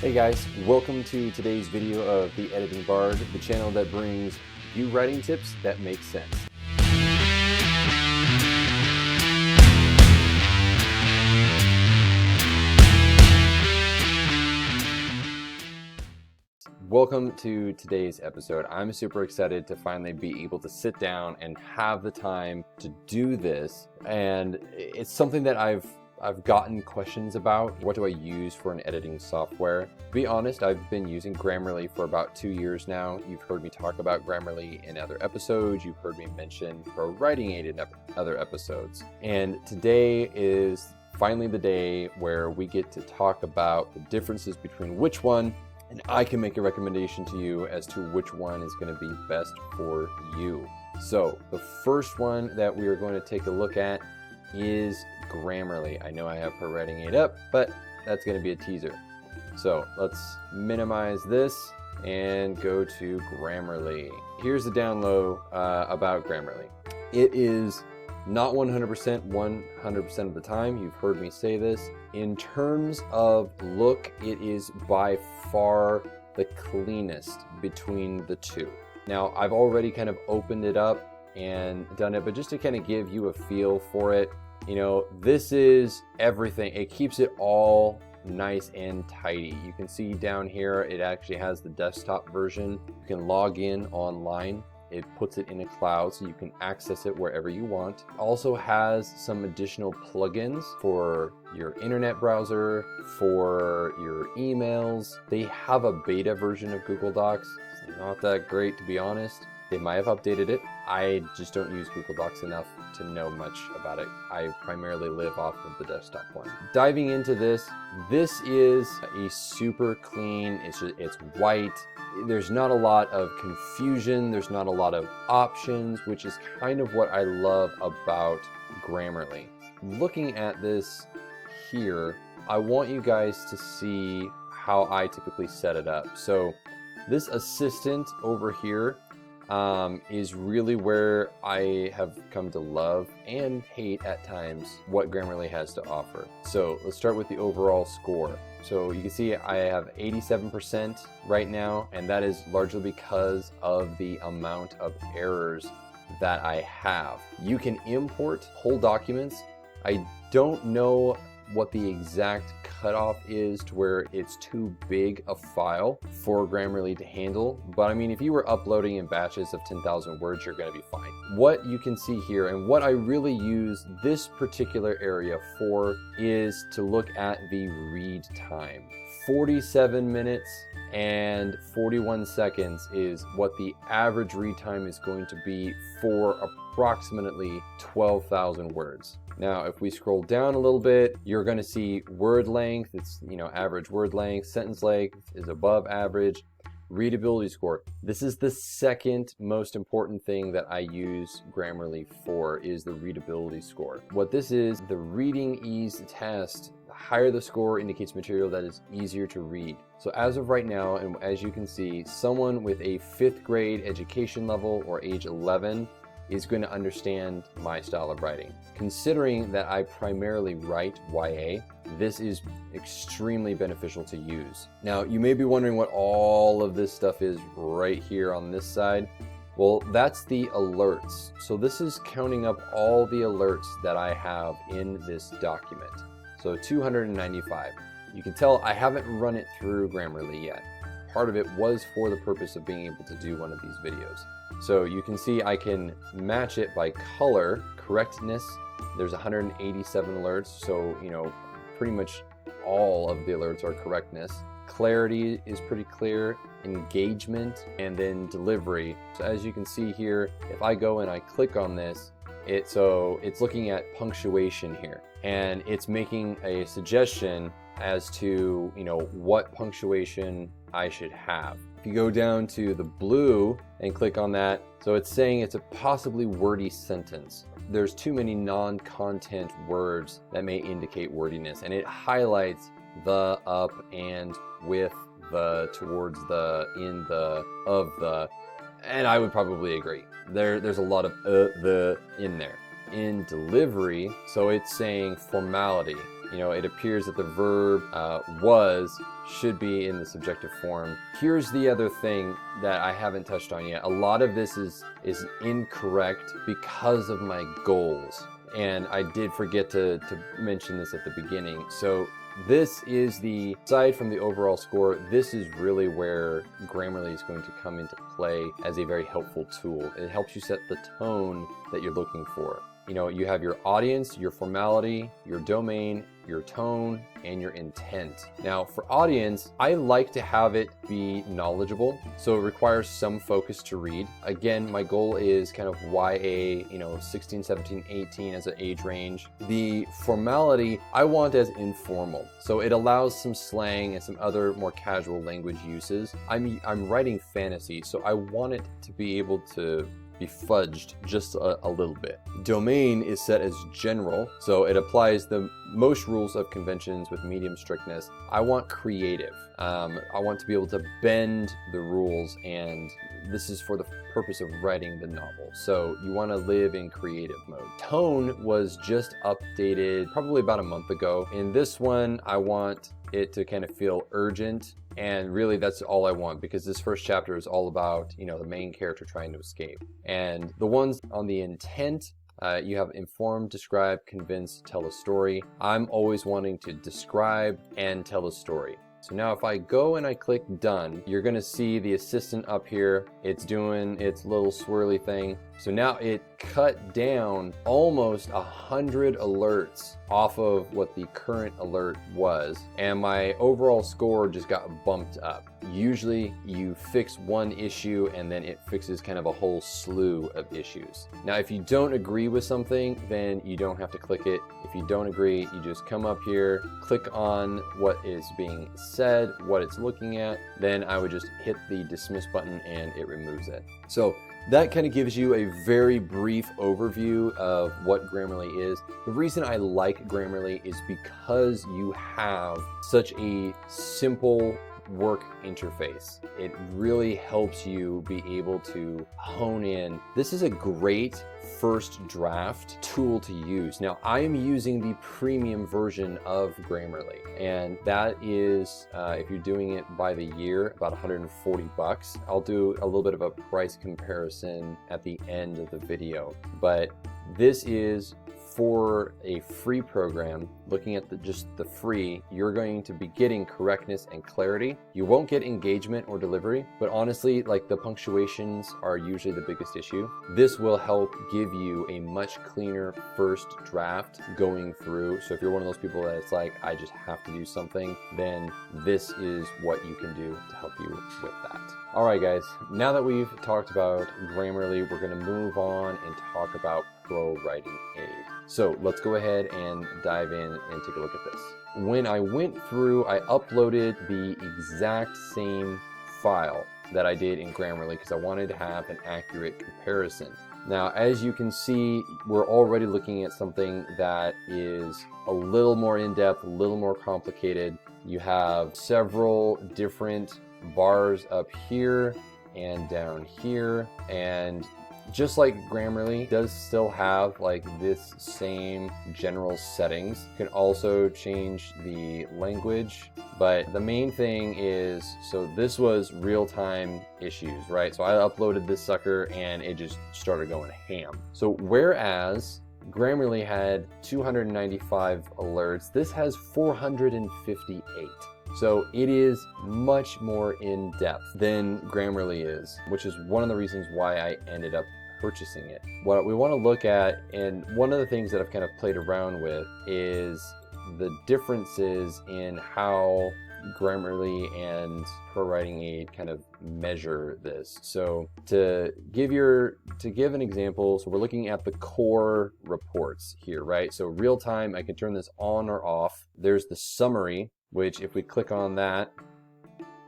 Hey guys, welcome to today's video of The Editing Bard, the channel that brings you writing tips that make sense. Welcome to today's episode. I'm super excited to finally be able to sit down and have the time to do this. And it's something that I've gotten questions about. What do I use for an editing software? To be honest, I've been using Grammarly for about 2 years now. You've heard me talk about Grammarly in other episodes. You've heard me mention Pro Writing Aid in other episodes. And today is finally the day where we get to talk about the differences between which one, and I can make a recommendation to you as to which one is going to be best for you. So the first one that we are going to take a look at is Grammarly. I know I have Pro Writing Aid up, but that's going to be a teaser. So let's minimize this and go to Grammarly. Here's the down low about Grammarly. It is not 100% of the time. You've heard me say this. In terms of look, it is by far the cleanest between the two. Now, I've already kind of opened it up and done it, but just to kind of give you a feel for it, you know, this is everything. It keeps it all nice and tidy. You can see down here, it actually has the desktop version. You can log in online. It puts it in a cloud so you can access it wherever you want. Also has some additional plugins for your internet browser, for your emails. They have a beta version of Google Docs. It's not that great, to be honest. They might have updated it. I just don't use Google Docs enough to know much about it. I primarily live off of the desktop one. Diving into this is a super clean, it's white. There's not a lot of confusion. There's not a lot of options, which is kind of what I love about Grammarly. Looking at this here, I want you guys to see how I typically set it up. So this assistant over here is really where I have come to love and hate at times what Grammarly has to offer. So let's start with the overall score. So you can see I have 87% right now, and that is largely because of the amount of errors that I have. You can import whole documents. I don't know what the exact cutoff is to where it's too big a file for Grammarly to handle, but I mean, if you were uploading in batches of 10,000 words, you're going to be fine. What you can see here, and what I really use this particular area for, is to look at the read time. 47 minutes and 41 seconds is what the average read time is going to be for approximately 12,000 words. Now, if we scroll down a little bit, you're going to see word length. It's, you know, average word length. Sentence length is above average. Readability score. This is the second most important thing that I use Grammarly for, is the readability score. What this is, the reading ease test. The higher the score indicates material that is easier to read. So as of right now, and as you can see, someone with a 5th grade education level or age 11 is going to understand my style of writing. Considering that I primarily write YA, this is extremely beneficial to use. Now, you may be wondering what all of this stuff is right here on this side. Well, that's the alerts. So this is counting up all the alerts that I have in this document. So 295. You can tell I haven't run it through Grammarly yet. Part of it was for the purpose of being able to do one of these videos. So you can see I can match it by color. Correctness, there's 187 alerts, so you know, pretty much all of the alerts are correctness. Clarity is pretty clear, engagement, and then delivery. So as you can see here, if I go and I click on this, it's looking at punctuation here, and it's making a suggestion as to, you know, what punctuation I should have. If you go down to the blue and click on that, so it's saying it's a possibly wordy sentence. There's too many non-content words that may indicate wordiness, and it highlights the, up, and, with, the, towards the, in the, of the, and I would probably agree. There's a lot of the in there. In delivery, so it's saying formality. it appears that the verb was should be in the subjective form. Here's the other thing that I haven't touched on yet. A lot of this is incorrect because of my goals. And I did forget to mention this at the beginning. So this is aside from the overall score, this is really where Grammarly is going to come into play as a very helpful tool. It helps you set the tone that you're looking for. You have your audience, your formality, your domain, your tone, and your intent. Now for audience, I like to have it be knowledgeable, so it requires some focus to read. Again, my goal is kind of YA, 16, 17, 18 as an age range. The formality I want as informal, so it allows some slang and some other more casual language uses. I'm writing fantasy, so I want it to be able to be fudged just a little bit. Domain is set as general, so it applies the most rules of conventions with medium strictness. I want creative. I want to be able to bend the rules, and this is for the purpose of writing the novel. So you want to live in creative mode. Tone was just updated probably about a month ago. In this one, I want it to kind of feel urgent. And really that's all I want, because this first chapter is all about, the main character trying to escape. And the ones on the intent, you have inform, describe, convince, tell a story. I'm always wanting to describe and tell a story. So now if I go and I click done, you're gonna see the assistant up here. It's doing its little swirly thing. So now it cut down almost 100 alerts off of what the current alert was, and my overall score just got bumped up. Usually you fix one issue and then it fixes kind of a whole slew of issues. Now if you don't agree with something, then you don't have to click it. If you don't agree, you just come up here, click on what is being said, what it's looking at, then I would just hit the dismiss button and it removes it. So that kind of gives you a very brief overview of what Grammarly is. The reason I like Grammarly is because you have such a simple work interface. It really helps you be able to hone in. This is a great first draft tool to use. Now I am using the premium version of Grammarly, and that is if you're doing it by the year, about $140. I'll do a little bit of a price comparison at the end of the video, but this is for a free program. Looking at just the free, you're going to be getting correctness and clarity. You won't get engagement or delivery, but honestly, like the punctuations are usually the biggest issue. This will help give you a much cleaner first draft going through. So if you're one of those people that it's like, I just have to do something, then this is what you can do to help you with that. All right, guys, now that we've talked about Grammarly, we're gonna move on and talk about Pro Writing Aid. So let's go ahead and dive in and take a look at this. When I went through, I uploaded the exact same file that I did in Grammarly because I wanted to have an accurate comparison. Now, as you can see, we're already looking at something that is a little more in-depth, a little more complicated. You have several different bars up here and down here, and just like Grammarly does still have like this same general settings. You can also change the language, but the main thing is, so this was real-time issues, right? So I uploaded this sucker and it just started going ham. So whereas Grammarly had 295 alerts, this has 458. So it is much more in depth than Grammarly is, which is one of the reasons why I ended up purchasing it. What we want to look at, and one of the things that I've kind of played around with, is the differences in how Grammarly and Pro Writing Aid kind of measure this. So to give an example, so we're looking at the core reports here, right? So real time, I can turn this on or off. There's the summary, which if we click on that,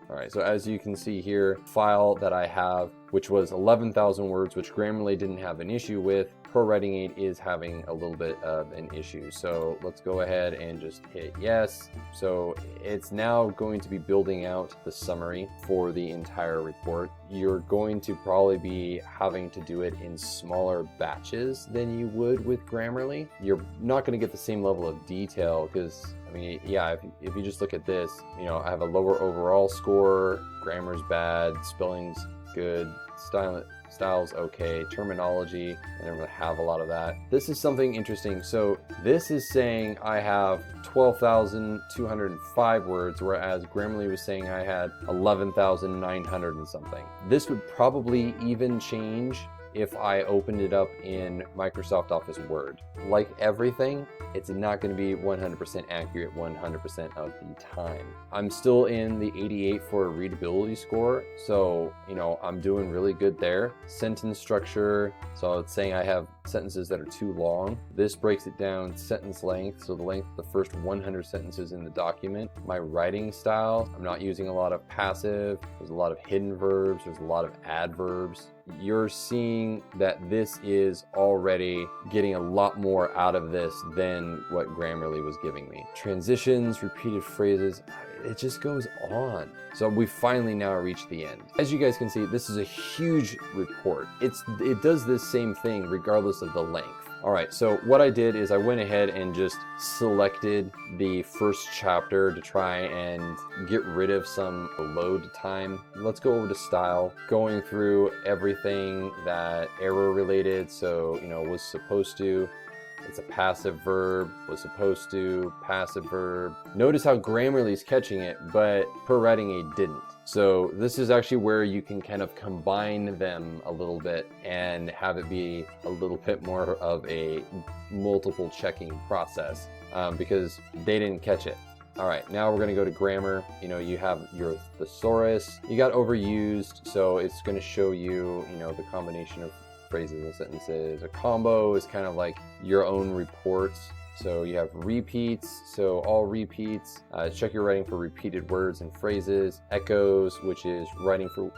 all right, so as you can see here, file that I have, which was 11,000 words, which Grammarly didn't have an issue with. Pro Writing Aid is having a little bit of an issue. So let's go ahead and just hit yes. So it's now going to be building out the summary for the entire report. You're going to probably be having to do it in smaller batches than you would with Grammarly. You're not going to get the same level of detail because, I mean, yeah, if you just look at this, you know, I have a lower overall score, grammar's bad, spelling's good, style's okay, terminology, I don't really have a lot of that. This is something interesting. So this is saying I have 12,205 words, whereas Grammarly was saying I had 11,900 and something. This would probably even change if I opened it up in Microsoft Office Word. Like everything, it's not going to be 100% accurate 100% of the time. I'm still in the 88 for a readability score, so you know, I'm doing really good there. Sentence structure, so it's saying I have sentences that are too long. This breaks it down sentence length, so the length of the first 100 sentences in the document. My writing style, I'm not using a lot of passive, there's a lot of hidden verbs, there's a lot of adverbs. You're seeing that this is already getting a lot more out of this than what Grammarly was giving me. Transitions, repeated phrases, it just goes on. So we finally now reached the end. As you guys can see, this is a huge report. It does this same thing regardless of the length. All right, so what I did is I went ahead and just selected the first chapter to try and get rid of some load time. Let's go over to style, going through everything that error related, so, you know, was supposed to. It's a passive verb, was supposed to, passive verb. Notice how Grammarly's catching it, but Pro Writing Aid didn't. So this is actually where you can kind of combine them a little bit and have it be a little bit more of a multiple checking process because they didn't catch it. All right, now we're gonna go to grammar. You know, you have your thesaurus. You got overused, so it's gonna show you, you know, the combination of phrases and sentences. A combo is kind of like your own reports. So you have repeats, so all repeats. Check your writing for repeated words and phrases. Echoes, which is writing for,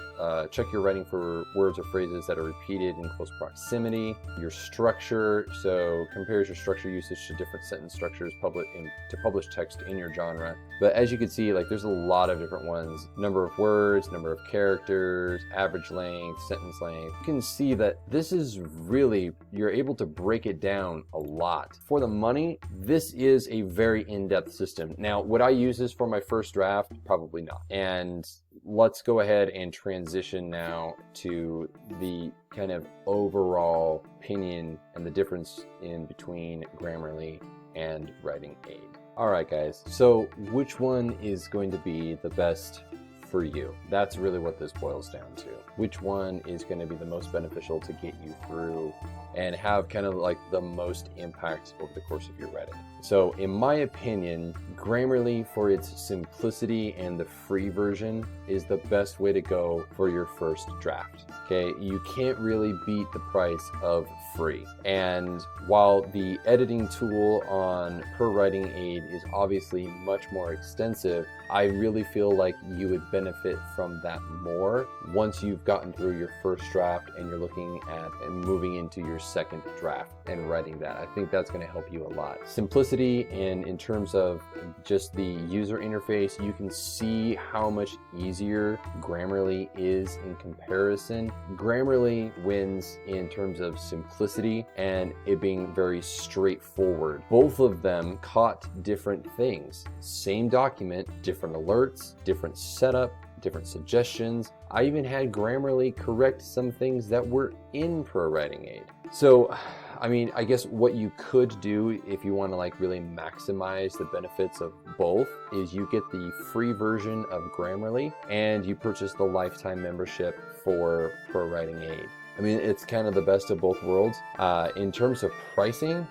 check your writing for words or phrases that are repeated in close proximity. Your structure, so compares your structure usage to different sentence structures to publish text in your genre. But as you can see, like there's a lot of different ones. Number of words, number of characters, average length, sentence length. You can see that this is really, you're able to break it down a lot. For the money, this is a very in-depth system. Now, would I use this for my first draft? Probably not. And let's go ahead and transition now to the kind of overall opinion and the difference in between Grammarly and Writing Aid. All right, guys, so which one is going to be the best for you? That's really what this boils down to. Which one is going to be the most beneficial to get you through and have kind of like the most impact over the course of your writing? So in my opinion, Grammarly, for its simplicity and the free version, is the best way to go for your first draft. Okay, you can't really beat the price of free. And while the editing tool on Pro Writing Aid is obviously much more extensive, I really feel like you would benefit from that more once you've gotten through your first draft and you're looking at and moving into your second draft and writing that. I think that's going to help you a lot. Simplicity, and in terms of just the user interface, you can see how much easier Grammarly is in comparison. Grammarly wins in terms of simplicity and it being very straightforward. Both of them caught different things. Same document, different alerts, different setup, different suggestions. I even had Grammarly correct some things that were in Pro Writing Aid. So, I mean, I guess what you could do if you want to like really maximize the benefits of both is you get the free version of Grammarly and you purchase the lifetime membership for Pro Writing Aid. I mean, it's kind of the best of both worlds. In terms of pricing,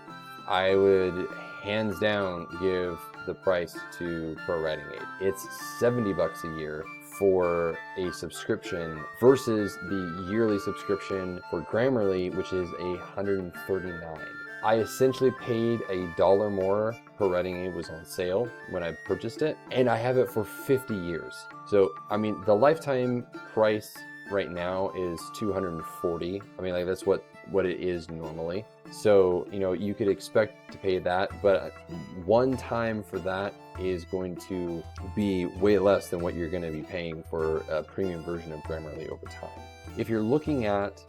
I would hands down give the price to Pro Writing Aid. It's $70 a year for a subscription versus the yearly subscription for Grammarly, which is $139. I essentially paid $1 more. Pro Writing Aid was on sale when I purchased it, and I have it for 50 years. So, I mean, the lifetime price right now is $240. I mean, like that's what what it is normally. So, you could expect to pay that, but one time for that is going to be way less than what you're going to be paying for a premium version of Grammarly over time. If you're looking at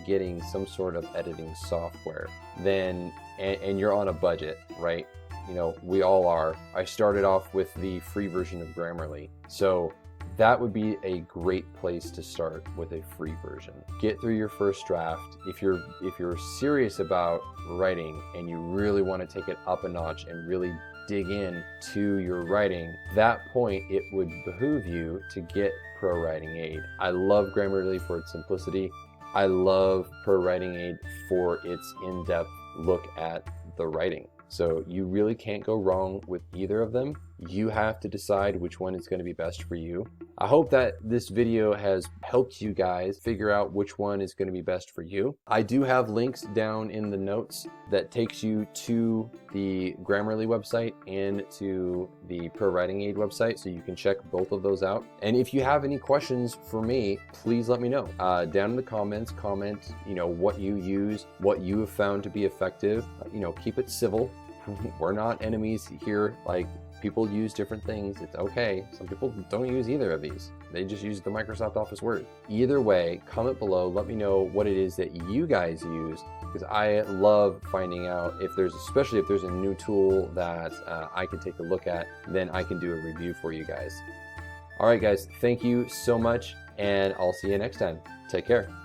getting some sort of editing software, then and you're on a budget, right? We all are. I started off with the free version of Grammarly, so that would be a great place to start, with a free version. Get through your first draft. If you're serious about writing and you really want to take it up a notch and really dig in to your writing, that point it would behoove you to get Pro Writing Aid. I love Grammarly for its simplicity. I love Pro Writing Aid for its in-depth look at the writing. So you really can't go wrong with either of them. You have to decide which one is going to be best for you. I hope that this video has helped you guys figure out which one is going to be best for you. I do have links down in the notes that takes you to the Grammarly website and to the Pro Writing Aid website, so you can check both of those out. And if you have any questions for me, please let me know. Down in the comments, comment, what you use, what you have found to be effective. Keep it civil. We're not enemies here. Like, people use different things. It's okay. Some people don't use either of these. They just use the Microsoft Office Word. Either way, comment below. Let me know what it is that you guys use, because I love finding out especially if there's a new tool that I can take a look at, then I can do a review for you guys. All right, guys, thank you so much, and I'll see you next time. Take care.